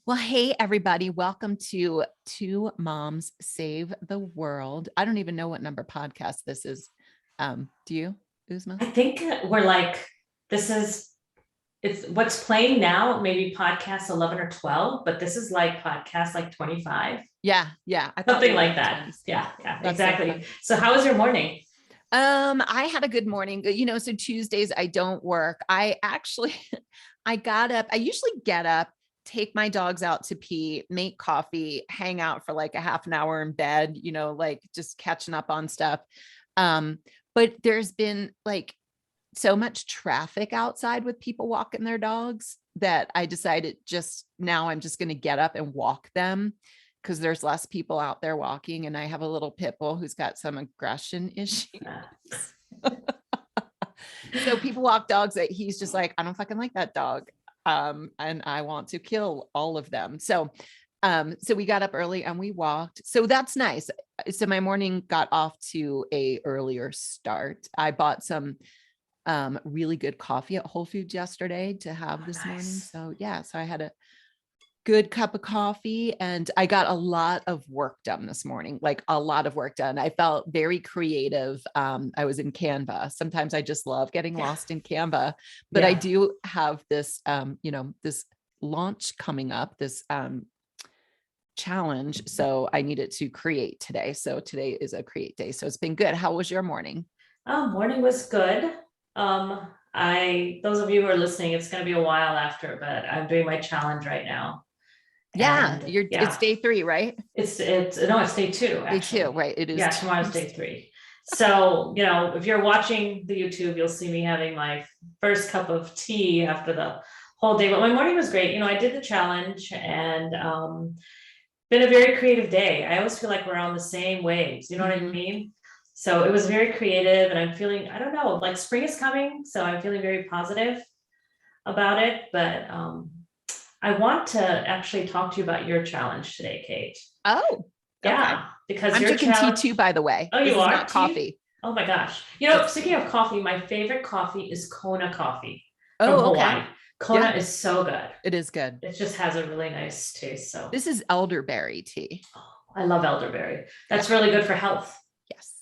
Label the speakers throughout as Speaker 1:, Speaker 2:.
Speaker 1: Well, hey, everybody. Welcome to Two Moms Save the World. I don't even know what number podcast this is. Do you, Uzma?
Speaker 2: I think we're like, it's what's playing now, maybe podcast 11 or 12, but this is like podcast like 25,
Speaker 1: Yeah. I thought we
Speaker 2: something
Speaker 1: were in
Speaker 2: like
Speaker 1: the
Speaker 2: that.
Speaker 1: 20s.
Speaker 2: Yeah,
Speaker 1: That's so
Speaker 2: exactly.
Speaker 1: fun.
Speaker 2: So how was your morning?
Speaker 1: I had a good morning. So Tuesdays I don't work. I actually I got up. I usually get up, take my dogs out to pee, make coffee, hang out for like a half an hour in bed, like just catching up on stuff. Um, but there's been like so much traffic outside with people walking their dogs that I decided just now I'm just going to get up and walk them because there's less people out there walking. And I have a little pit bull who's got some aggression issues. So people walk dogs that he's just like, I don't fucking like that dog. And I want to kill all of them. So we got up early and we walked. So that's nice. So my morning got off to a earlier start. I bought some really good coffee at Whole Foods yesterday to have this morning. So yeah, so I had a good cup of coffee and I got a lot of work done this morning, like a lot of work done. I felt very creative. I was in Canva. Sometimes I just love getting lost in Canva, but I do have this, this launch coming up, this challenge. So I needed to create today. So today is a create day. So it's been good. How was your morning?
Speaker 2: Morning was good. Those of you who are listening, it's going to be a while after, but I'm doing my challenge right now.
Speaker 1: Yeah,
Speaker 2: And
Speaker 1: it's day 3, right?
Speaker 2: It's day 2, actually.
Speaker 1: Day 2, right? It is.
Speaker 2: Yeah, tomorrow's day 3. So, if you're watching the YouTube, you'll see me having my first cup of tea after the whole day. But my morning was great. I did the challenge and been a very creative day. I always feel like we're on the same waves. You know what I mean? So it was very creative and I'm feeling, I don't know, like spring is coming. So I'm feeling very positive about it. But I want to actually talk to you about your challenge today, Kate.
Speaker 1: Oh,
Speaker 2: yeah,
Speaker 1: okay.
Speaker 2: because
Speaker 1: I'm drinking tea too, by the way.
Speaker 2: Oh,
Speaker 1: this
Speaker 2: you
Speaker 1: is
Speaker 2: are
Speaker 1: not coffee.
Speaker 2: Oh my gosh. Speaking of coffee, my favorite coffee is Kona coffee from Hawaii. Kona is so good.
Speaker 1: It is good.
Speaker 2: It just has a really nice taste. So
Speaker 1: this is elderberry tea.
Speaker 2: Oh, I love elderberry. That's really good for health.
Speaker 1: Yes.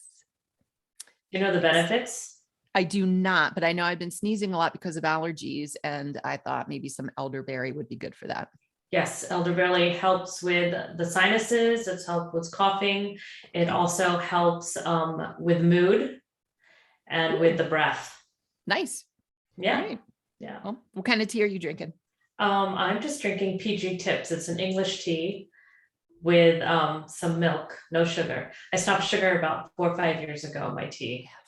Speaker 2: You know the benefits?
Speaker 1: I do not, but I know I've been sneezing a lot because of allergies, and I thought maybe some elderberry would be good for that.
Speaker 2: Yes, elderberry helps with the sinuses. It's helped with coughing. It also helps with mood and with the breath.
Speaker 1: Nice.
Speaker 2: Yeah.
Speaker 1: Right.
Speaker 2: Yeah.
Speaker 1: Well, what kind of tea are you drinking?
Speaker 2: I'm just drinking PG Tips. It's an English tea with some milk, no sugar. I stopped sugar about 4 or 5 years ago, my tea.
Speaker 1: Yes.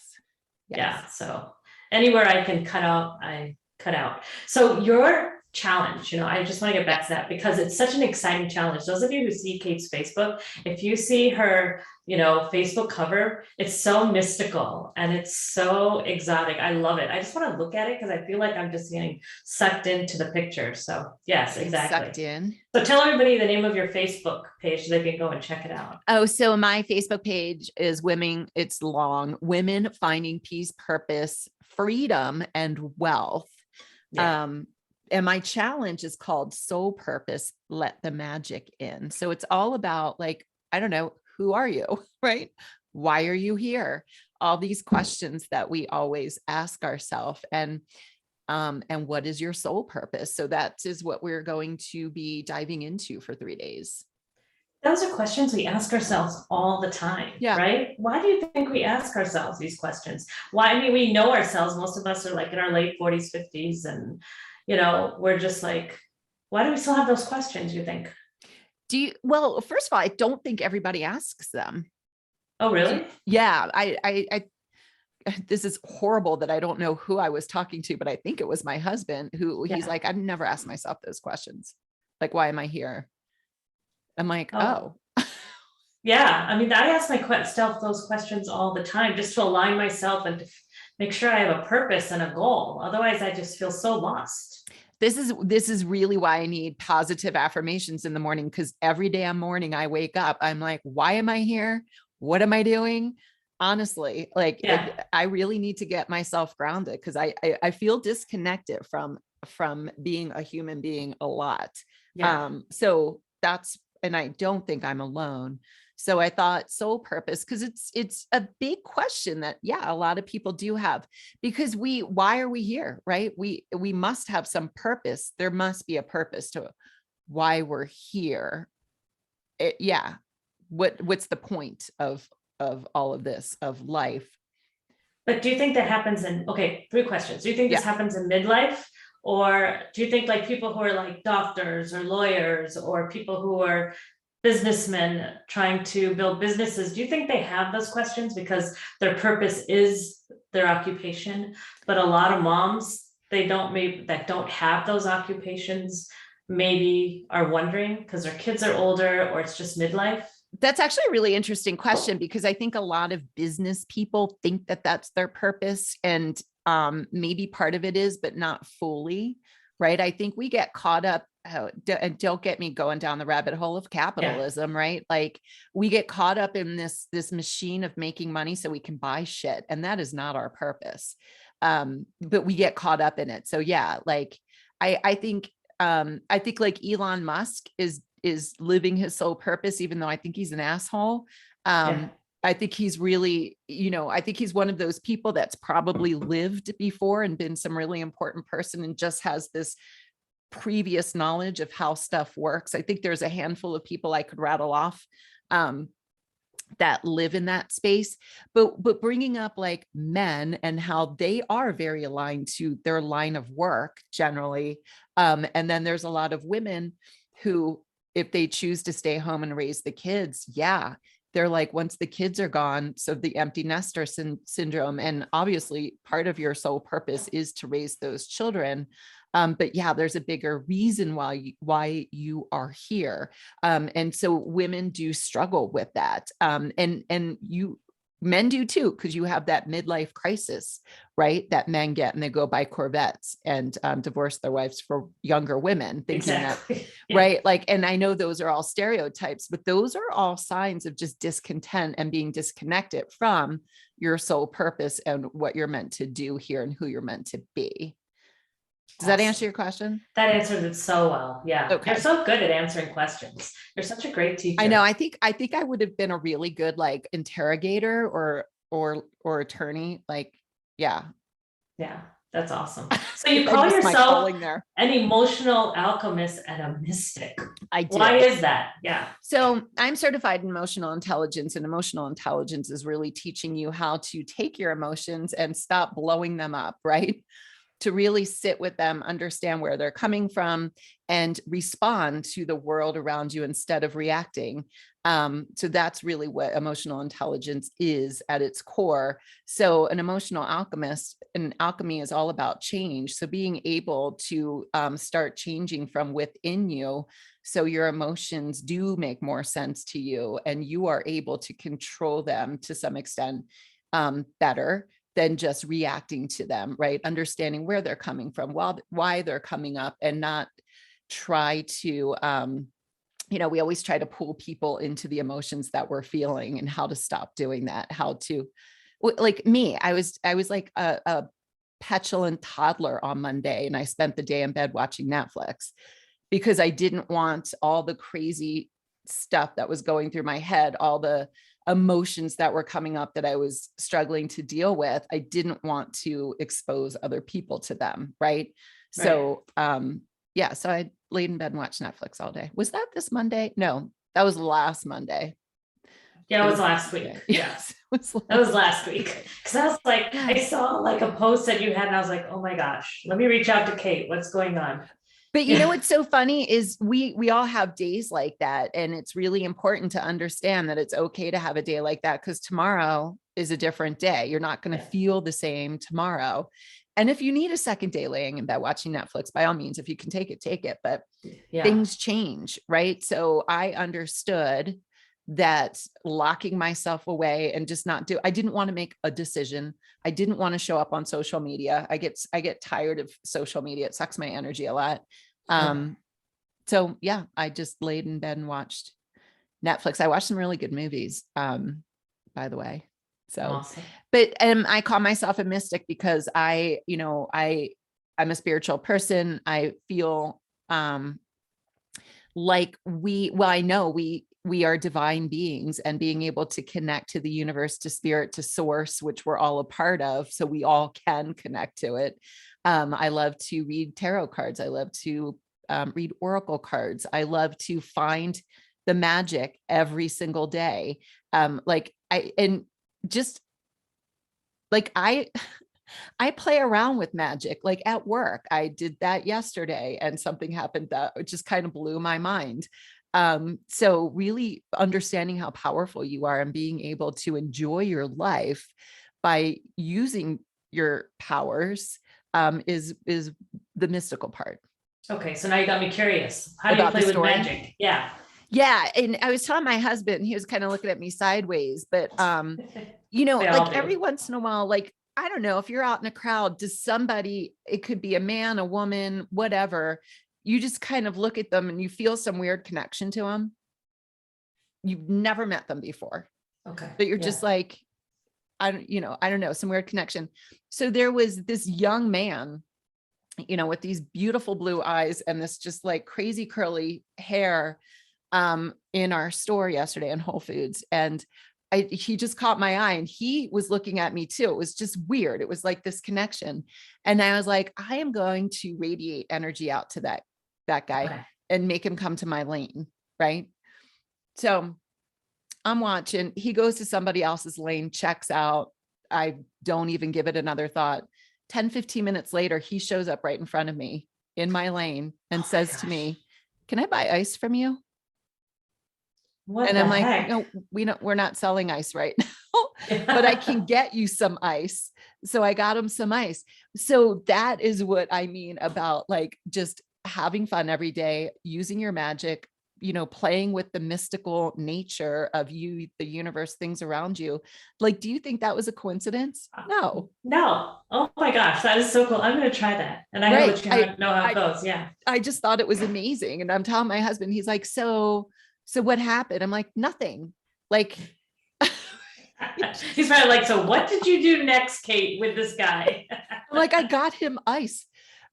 Speaker 2: Yeah, so anywhere I can cut out, I cut out. So your challenge, I just want to get back to that because it's such an exciting challenge. Those of you who see Kate's Facebook, if you see her, Facebook cover, it's so mystical and it's so exotic. I love it. I just want to look at it because I feel like I'm just getting sucked into the picture. So yes, exactly.
Speaker 1: Sucked in.
Speaker 2: So tell everybody the name of your Facebook page so they can go and check it out.
Speaker 1: Oh, so my Facebook page is it's long, Women Finding Peace, Purpose, Freedom, and Wealth. Yeah. And my challenge is called Soul Purpose, Let the Magic In. So it's all about I don't know, who are you, right? Why are you here? All these questions that we always ask ourselves. And what is your soul purpose? So that is what we're going to be diving into for 3 days.
Speaker 2: Those are questions we ask ourselves all the time, right? Why do you think we ask ourselves these questions? Why? I mean, we know ourselves. Most of us are in our late 40s, 50s, and we're just like, why do we still have those questions, you think?
Speaker 1: Well, first of all, I don't think everybody asks them.
Speaker 2: Oh, really?
Speaker 1: Yeah. I this is horrible that I don't know who I was talking to, but I think it was my husband he's like, I've never asked myself those questions. Like, why am I here? I'm like, oh.
Speaker 2: Yeah. I mean, I ask myself those questions all the time just to align myself and to make sure I have a purpose and a goal. Otherwise, I just feel so lost.
Speaker 1: This is really why I need positive affirmations in the morning, because every damn morning I wake up, I'm like, why am I here? What am I doing? Honestly, I really need to get myself grounded because I feel disconnected from being a human being a lot.
Speaker 2: Yeah.
Speaker 1: So that's, and I don't think I'm alone. So I thought soul purpose, because it's a big question that, yeah, a lot of people do have, because why are we here, right? We must have some purpose. There must be a purpose to why we're here. Yeah. What's the point of all of this, of life?
Speaker 2: But do you think that happens okay, 3 questions. Do you think this
Speaker 1: Yeah.
Speaker 2: happens in midlife? Or do you think like people who are like doctors or lawyers or people who are businessmen trying to build businesses, do you think they have those questions because their purpose is their occupation? But a lot of moms, maybe that don't have those occupations, maybe are wondering because their kids are older or it's just midlife.
Speaker 1: That's actually a really interesting question, because I think a lot of business people think that that's their purpose, and maybe part of it is, but not fully, right? I think we get caught up, and don't get me going down the rabbit hole of capitalism, right? Like, we get caught up in this machine of making money so we can buy shit, and that is not our purpose. But we get caught up in it. So yeah, like I think like Elon Musk is living his sole purpose, even though I think he's an asshole.
Speaker 2: Yeah.
Speaker 1: I think he's really, I think he's one of those people that's probably lived before and been some really important person and just has this previous knowledge of how stuff works. I think there's a handful of people I could rattle off that live in that space, but bringing up like men and how they are very aligned to their line of work generally. And then there's a lot of women who, if they choose to stay home and raise the kids, yeah, they're like, once the kids are gone, so the empty nester syndrome, and obviously part of your sole purpose is to raise those children. But yeah, there's a bigger reason why you are here. And so women do struggle with that. And men do too, because you have that midlife crisis, right? That men get, and they go buy Corvettes and divorce their wives for younger women, thinking
Speaker 2: Exactly.
Speaker 1: that,
Speaker 2: Yeah.
Speaker 1: right? Like, and I know those are all stereotypes, but those are all signs of just discontent and being disconnected from your sole purpose and what you're meant to do here and who you're meant to be. Does that answer your question?
Speaker 2: That answers it so well. Yeah.
Speaker 1: Okay.
Speaker 2: You're so good at answering questions. You're such a great teacher.
Speaker 1: I know. I think I would have been a really good like interrogator or attorney. Like, yeah.
Speaker 2: Yeah, that's awesome. So you
Speaker 1: I
Speaker 2: call
Speaker 1: missed my
Speaker 2: yourself
Speaker 1: calling there.
Speaker 2: an emotional alchemist and a mystic.
Speaker 1: I do.
Speaker 2: Why is that? Yeah.
Speaker 1: So I'm certified in emotional intelligence, and emotional intelligence is really teaching you how to take your emotions and stop blowing them up, right? To really sit with them, understand where they're coming from, and respond to the world around you instead of reacting. So that's really what emotional intelligence is at its core. So an emotional alchemist, and alchemy is all about change. So being able to start changing from within you, so your emotions do make more sense to you and you are able to control them to some extent better than just reacting to them, right? Understanding where they're coming from, why they're coming up, and not try to, we always try to pull people into the emotions that we're feeling, and how to stop doing that. How to, like me, I was like a petulant toddler on Monday, and I spent the day in bed watching Netflix because I didn't want all the crazy stuff that was going through my head, all the emotions that were coming up that I was struggling to deal with. I didn't want to expose other people to them. Right. So, yeah, so I laid in bed and watched Netflix all day. Was that this Monday? No, that was last Monday.
Speaker 2: Yeah, it was last week.
Speaker 1: Monday.
Speaker 2: Yes. That was last week. Cause I was like, I saw like a post that you had and I was like, oh my gosh, let me reach out to Kate. What's going on?
Speaker 1: But you know, what's so funny is we all have days like that. And it's really important to understand that it's okay to have a day like that, because tomorrow is a different day. You're not going to feel the same tomorrow. And if you need a second day laying in bed watching Netflix, by all means, if you can take it, take it. But things change, right? So I understood that locking myself away and just I didn't want to make a decision. I didn't want to show up on social media. I get tired of social media. It sucks my energy a lot. So yeah, I just laid in bed and watched Netflix. I watched some really good movies, by the way. So, awesome. But I call myself a mystic because I'm a spiritual person. I feel like well, I know we are divine beings, and being able to connect to the universe, to spirit, to source, which we're all a part of. So we all can connect to it. I love to read tarot cards. I love to read oracle cards. I love to find the magic every single day. Just like I play around with magic, like at work. I did that yesterday and something happened that just kind of blew my mind. So really understanding how powerful you are and being able to enjoy your life by using your powers is the mystical part.
Speaker 2: Okay, so now you got me curious. How do you
Speaker 1: About the
Speaker 2: play with
Speaker 1: story?
Speaker 2: magic? Yeah.
Speaker 1: Yeah. And I was telling my husband, he was kind of looking at me sideways, but
Speaker 2: They all
Speaker 1: like
Speaker 2: do.
Speaker 1: every once in a while, like, I don't know, if you're out in a crowd, does somebody, it could be a man, a woman, whatever, you just kind of look at them and you feel some weird connection to them. You've never met them before,
Speaker 2: Okay.
Speaker 1: but you're
Speaker 2: Yeah.
Speaker 1: just like, I don't know, some weird connection. So there was this young man, with these beautiful blue eyes and this just like crazy curly hair in our store yesterday in Whole Foods. And he just caught my eye and he was looking at me too. It was just weird. It was like this connection. And I was like, I am going to radiate energy out to that guy
Speaker 2: Okay.
Speaker 1: and make him come to my lane. Right. So I'm watching, he goes to somebody else's lane, checks out. I don't even give it another thought. 10, 15 minutes later, he shows up right in front of me in my lane and
Speaker 2: Oh my
Speaker 1: says to
Speaker 2: gosh.
Speaker 1: me, can I buy ice from you?
Speaker 2: What
Speaker 1: And
Speaker 2: the
Speaker 1: I'm like,
Speaker 2: heck?
Speaker 1: no, we're not selling ice right now, but I can get you some ice. So I got him some ice. So that is what I mean about like just having fun every day, using your magic, playing with the mystical nature of you, the universe, things around you. Like, do you think that was a coincidence? No.
Speaker 2: No. Oh my gosh, that is so cool. I'm going to try that. And I will
Speaker 1: Right.
Speaker 2: let you know how it goes. Yeah.
Speaker 1: I just thought it was amazing. And I'm telling my husband, he's like, so what happened? I'm like, nothing. Like,
Speaker 2: He's probably like, so what did you do next, Kate, with this guy?
Speaker 1: like I got him ice.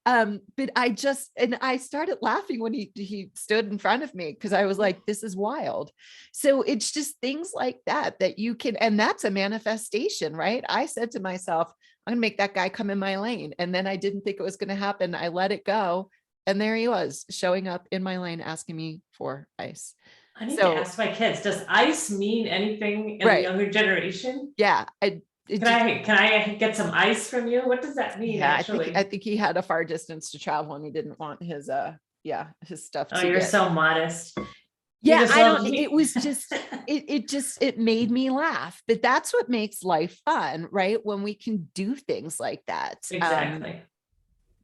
Speaker 1: But I started laughing when he stood in front of me because I was like, this is wild. So it's just things like that you can, and that's a manifestation, right? I said to myself, I'm gonna make that guy come in my lane. And then I didn't think it was gonna happen. I let it go. And there he was showing up in my lane, asking me for ice.
Speaker 2: I need to
Speaker 1: So,
Speaker 2: ask my kids, does ice mean anything in the
Speaker 1: right.
Speaker 2: younger generation?
Speaker 1: Yeah.
Speaker 2: Can I get some ice from you? What does that mean,
Speaker 1: Yeah,
Speaker 2: actually?
Speaker 1: I think he had a far distance to travel and he didn't want his stuff
Speaker 2: Oh,
Speaker 1: to
Speaker 2: you're
Speaker 1: get.
Speaker 2: so modest. You
Speaker 1: Yeah,
Speaker 2: just
Speaker 1: I
Speaker 2: love
Speaker 1: don't,
Speaker 2: me.
Speaker 1: it was just, it made me laugh, but that's what makes life fun, right? When we can do things like that.
Speaker 2: Exactly.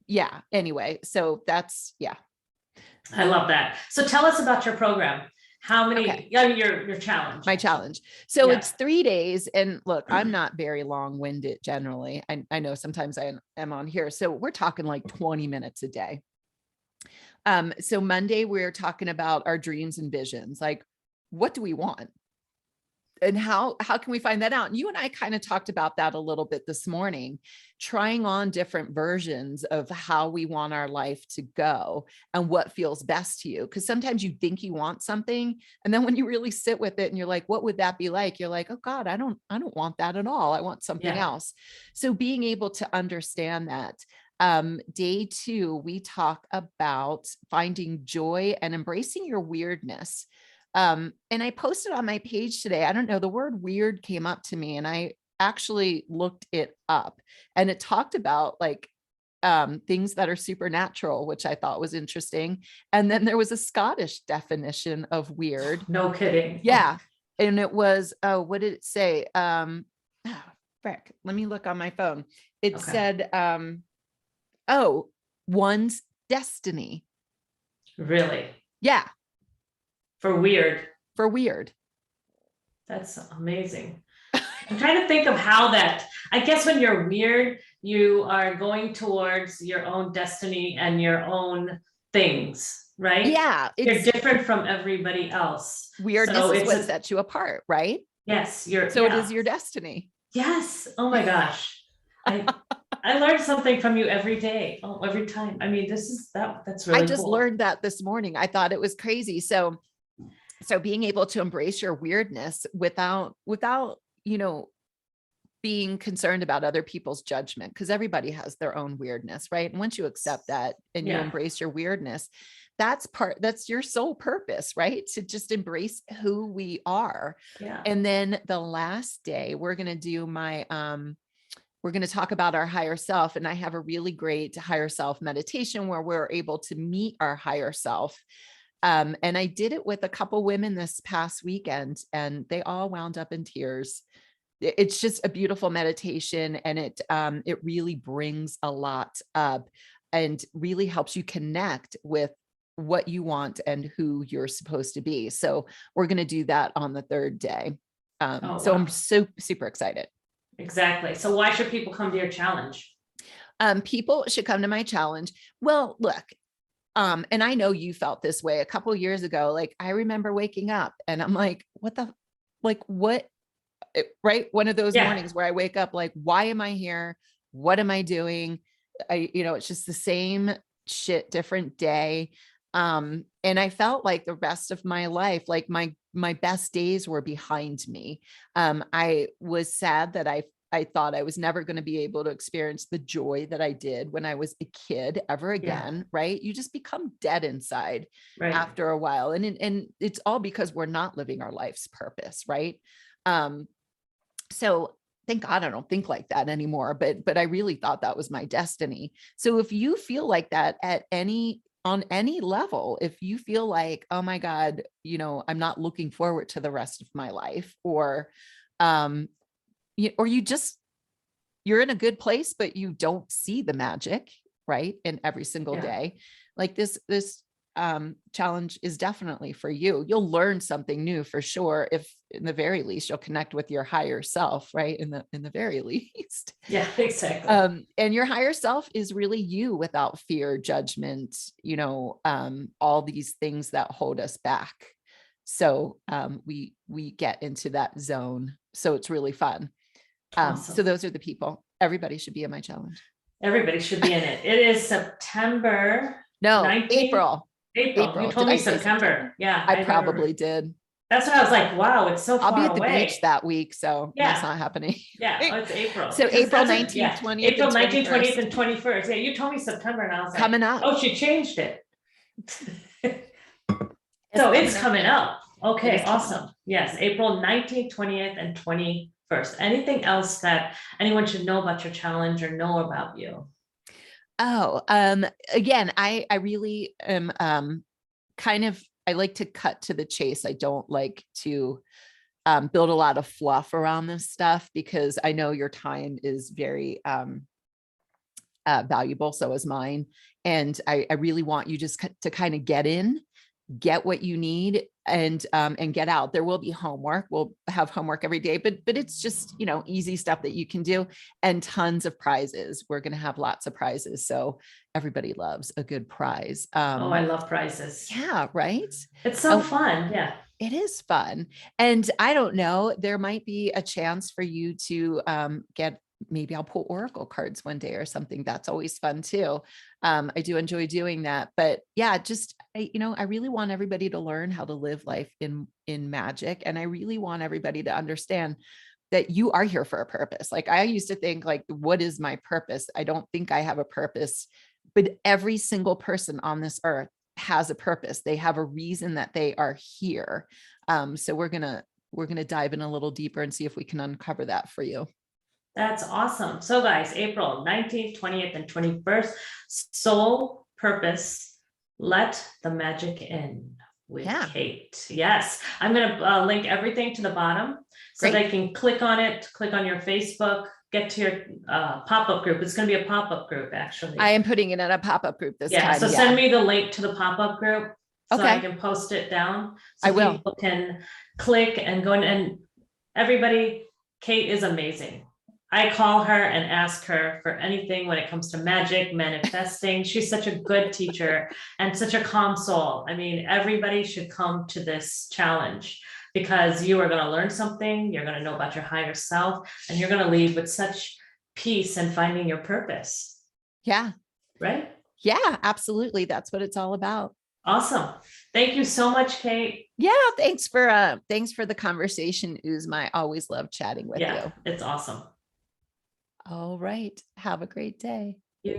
Speaker 1: Yeah. Anyway, so that's, yeah.
Speaker 2: I love that. So tell us about your program. How many,
Speaker 1: Okay.
Speaker 2: your challenge.
Speaker 1: My challenge. So
Speaker 2: Yeah.
Speaker 1: it's 3 days. And look, I'm not very long-winded generally. I know sometimes I am on here. So we're talking like 20 minutes a day. So Monday, we're talking about our dreams and visions. Like, what do we want? And how can we find that out? And you and I kind of talked about that a little bit this morning, trying on different versions of how we want our life to go and what feels best to you. Because sometimes you think you want something, and then when you really sit with it and you're like, what would that be like? You're like, oh God, I don't want that at all. I want something else. So being able to understand that. Day 2, we talk about finding joy and embracing your weirdness. And I posted on my page today, I don't know, the word weird came up to me and I actually looked it up, and it talked about like things that are supernatural, which I thought was interesting. And then there was a Scottish definition of weird.
Speaker 2: No kidding.
Speaker 1: Yeah. And it was, oh, what did it say? Frick, let me look on my phone. It said, one's destiny.
Speaker 2: Really?
Speaker 1: Yeah.
Speaker 2: For weird.
Speaker 1: For weird.
Speaker 2: That's amazing. I'm trying to think of how that, I guess when you're weird, you are going towards your own destiny and your own things, right?
Speaker 1: Yeah.
Speaker 2: You're different from everybody else.
Speaker 1: Weirdness is what sets you apart, right?
Speaker 2: Yes.
Speaker 1: So it is your destiny.
Speaker 2: Yes. Oh my gosh. I learned something from you every day. Oh, every time. I mean, that's
Speaker 1: I
Speaker 2: really
Speaker 1: just
Speaker 2: cool.
Speaker 1: learned that this morning. I thought it was crazy. So being able to embrace your weirdness without, being concerned about other people's judgment, because everybody has their own weirdness, right? And once you accept that and you
Speaker 2: Yeah.
Speaker 1: embrace your weirdness, that's your sole purpose, right? To just embrace who we are.
Speaker 2: Yeah.
Speaker 1: And then the last day, we're going to do we're going to talk about our higher self. And I have a really great higher self meditation where we're able to meet our higher self. And I did it with a couple women this past weekend, and they all wound up in tears. It's just a beautiful meditation, and it really brings a lot up and really helps you connect with what you want and who you're supposed to be. So we're going to do that on the third day.
Speaker 2: Oh,
Speaker 1: So
Speaker 2: wow.
Speaker 1: I'm so super excited.
Speaker 2: Exactly. So why should people come to your challenge?
Speaker 1: People should come to my challenge. Well, look, and I know you felt this way a couple years ago. Like, I remember waking up and I'm like, what? Right? One of those
Speaker 2: Yeah.
Speaker 1: mornings where I wake up like, why am I here? What am I doing? It's just the same shit, different day. And I felt like the rest of my life, like my best days were behind me. I was sad that I thought I was never going to be able to experience the joy that I did when I was a kid ever again, right? You just become dead inside
Speaker 2: Right.
Speaker 1: after a while. And it's all because we're not living our life's purpose, right? So thank God I don't think like that anymore, but I really thought that was my destiny. So if you feel like that on any level, if you feel like, oh my God, I'm not looking forward to the rest of my life, or you're in a good place, but you don't see the magic, right? In every single day, like this challenge is definitely for you. You'll learn something new for sure. If in the very least, you'll connect with your higher self, right? In the very least.
Speaker 2: Yeah, exactly.
Speaker 1: And your higher self is really you without fear, judgment, all these things that hold us back. So we get into that zone. So it's really fun.
Speaker 2: Awesome.
Speaker 1: So those are the people. Everybody should be in my challenge.
Speaker 2: Everybody should be in it. It is September.
Speaker 1: No,
Speaker 2: 19th.
Speaker 1: April.
Speaker 2: You told me September. Yeah.
Speaker 1: I probably did.
Speaker 2: That's what I was like, wow, it's so far away.
Speaker 1: I'll be at the beach that week, so that's not happening.
Speaker 2: Yeah, it's April.
Speaker 1: So April 19th, 20th,
Speaker 2: April 19th,
Speaker 1: 20th,
Speaker 2: 20th, and 21st. Yeah, you told me September, and I was like,
Speaker 1: coming up.
Speaker 2: Oh, she changed it. So it's coming up. Okay, awesome. Yes, April 19th, 20th, and 21st. Anything else that anyone should know about your challenge or know about you?
Speaker 1: Oh, again, I really am I like to cut to the chase. I don't like to build a lot of fluff around this stuff, because I know your time is very valuable. So is mine. And I really want you just to kind of get what you need, and get out. There will be homework. We'll have homework every day, but it's just, easy stuff that you can do, and tons of prizes. We're going to have lots of prizes. So everybody loves a good prize.
Speaker 2: Oh, I love prizes.
Speaker 1: Yeah. Right.
Speaker 2: It's so fun. Yeah.
Speaker 1: It is fun. And I don't know, there might be a chance for you to maybe I'll pull Oracle cards one day or something. That's always fun too. I do enjoy doing that, but yeah, I really want everybody to learn how to live life in magic. And I really want everybody to understand that you are here for a purpose. Like, I used to think, like, what is my purpose? I don't think I have a purpose, but every single person on this earth has a purpose. They have a reason that they are here. So we're going to dive in a little deeper and see if we can uncover that for you.
Speaker 2: That's awesome. So guys, April 19th, 20th, and 21st, Soul Purpose, Let the Magic In with Kate. Yes. I'm going to link everything to the bottom so they can click on it, click on your Facebook, get to your pop-up group. It's going to be a pop-up group, actually.
Speaker 1: I am putting it in a pop-up group this time.
Speaker 2: So send me the link to the pop-up group so I can post it down. So
Speaker 1: I will.
Speaker 2: People can click and go in, and everybody, Kate is amazing. I call her and ask her for anything when it comes to magic, manifesting. She's such a good teacher and such a calm soul. I mean, everybody should come to this challenge, because you are going to learn something. You're going to know about your higher self, and you're going to leave with such peace and finding your purpose,
Speaker 1: Yeah.
Speaker 2: right?
Speaker 1: Yeah, absolutely. That's what it's all about.
Speaker 2: Awesome. Thank you so much, Kate.
Speaker 1: Yeah. Thanks for the conversation, Uzma. I always love chatting with
Speaker 2: Yeah,
Speaker 1: you.
Speaker 2: it's awesome.
Speaker 1: All right. Have a great day.